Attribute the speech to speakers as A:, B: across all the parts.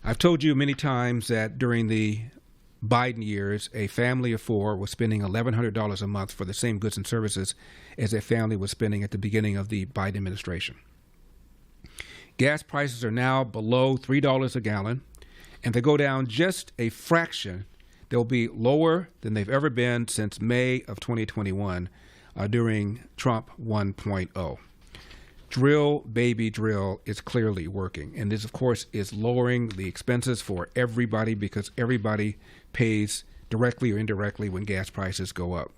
A: I've told you many times that during the Biden years, a family of four was spending $1,100 a month for the same goods and services as a family was spending at the beginning of the Biden administration. Gas prices are now below $3 a gallon, and they go down just a fraction. They'll be lower than they've ever been since May of 2021 during Trump 1.0. Drill, baby, drill is clearly working. And this, of course, is lowering the expenses for everybody because everybody pays directly or indirectly when gas prices go up.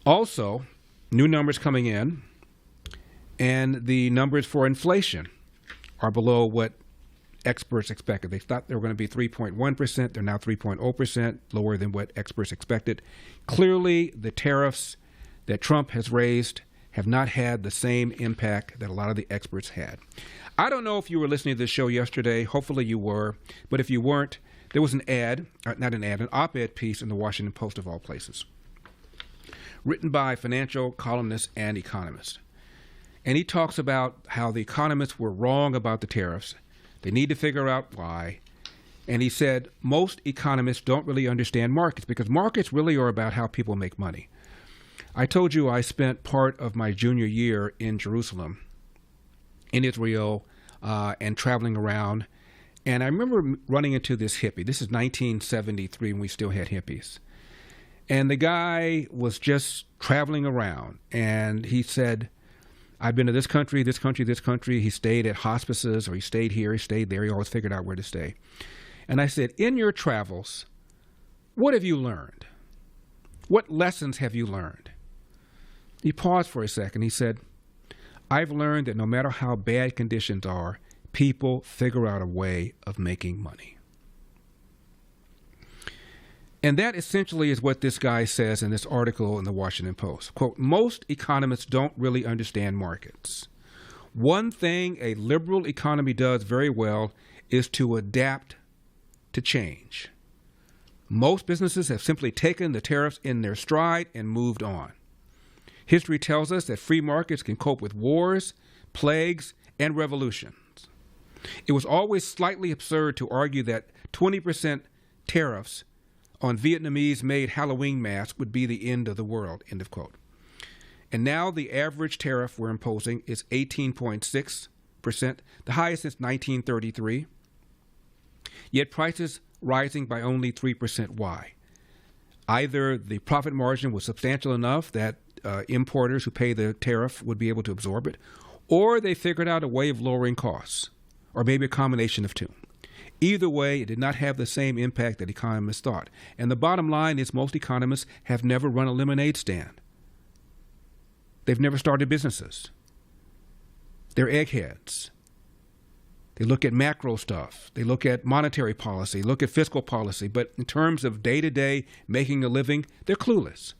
A: Also, new numbers coming in, and the numbers for inflation are below what experts expected. They thought they were going to be 3.1%. They're now 3.0%, lower than what experts expected. Clearly, the tariffs that Trump has raised have not had the same impact that a lot of the experts had. I don't know if you were listening to this show yesterday. Hopefully you were. But if you weren't, there was an op-ed piece in the Washington Post of all places, written by financial columnists and economists. And he talks about how the economists were wrong about the tariffs. They need to figure out why. And he said most economists don't really understand markets because markets really are about how people make money. I told you I spent part of my junior year in Jerusalem, in Israel, and traveling around. And I remember running into this hippie. This is 1973 when we still had hippies. And the guy was just traveling around. And he said, I've been to this country, this country, this country. He stayed at hospices, or he stayed here, he stayed there. He always figured out where to stay. And I said, in your travels, what have you learned? What lessons have you learned? He paused for a second. He said, I've learned that no matter how bad conditions are, people figure out a way of making money. And that essentially is what this guy says in this article in the Washington Post. Quote, most economists don't really understand markets. One thing a liberal economy does very well is to adapt to change. Most businesses have simply taken the tariffs in their stride and moved on. History tells us that free markets can cope with wars, plagues, and revolutions. It was always slightly absurd to argue that 20% tariffs on Vietnamese-made Halloween masks would be the end of the world, end of quote. And now the average tariff we're imposing is 18.6%, the highest since 1933. Yet prices rising by only 3%. Why? Either the profit margin was substantial enough that importers who pay the tariff would be able to absorb it, or they figured out a way of lowering costs, or maybe a combination of two. Either way, it did not have the same impact that economists thought. And the bottom line is most economists have never run a lemonade stand. They've never started businesses. They're eggheads. They look at macro stuff. They look at monetary policy, look at fiscal policy. But in terms of day-to-day making a living, they're clueless.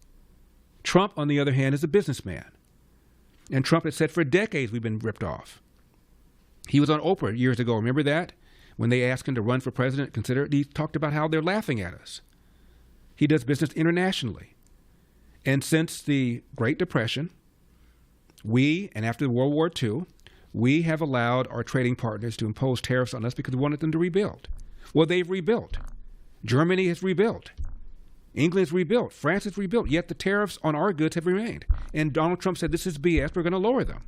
A: Trump, on the other hand, is a businessman. And Trump had said for decades we've been ripped off. He was on Oprah years ago. Remember that? When they asked him to run for president, consider it, he talked about how they're laughing at us. He does business internationally. And since the Great Depression, and after World War II, we have allowed our trading partners to impose tariffs on us because we wanted them to rebuild. Well, they've rebuilt. Germany has rebuilt. England has rebuilt. France has rebuilt. Yet the tariffs on our goods have remained. And Donald Trump said, this is BS. We're going to lower them.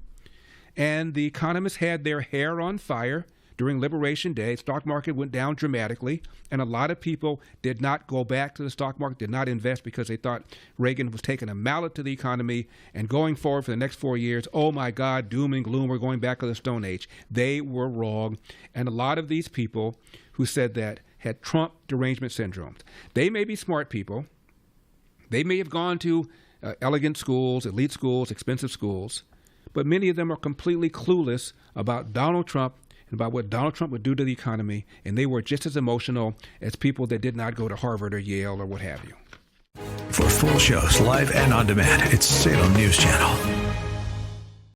A: And the economists had their hair on fire during Liberation Day. Stock market went down dramatically. And a lot of people did not go back to the stock market, did not invest because they thought Reagan was taking a mallet to the economy and going forward for the next 4 years, oh my God, doom and gloom, we're going back to the Stone Age. They were wrong. And a lot of these people who said that had Trump derangement syndromes. They may be smart people. They may have gone to elegant schools, elite schools, expensive schools, but many of them are completely clueless about Donald Trump and about what Donald Trump would do to the economy, and they were just as emotional as people that did not go to Harvard or Yale or what have you.
B: For full shows, live and on demand, it's Salem News Channel.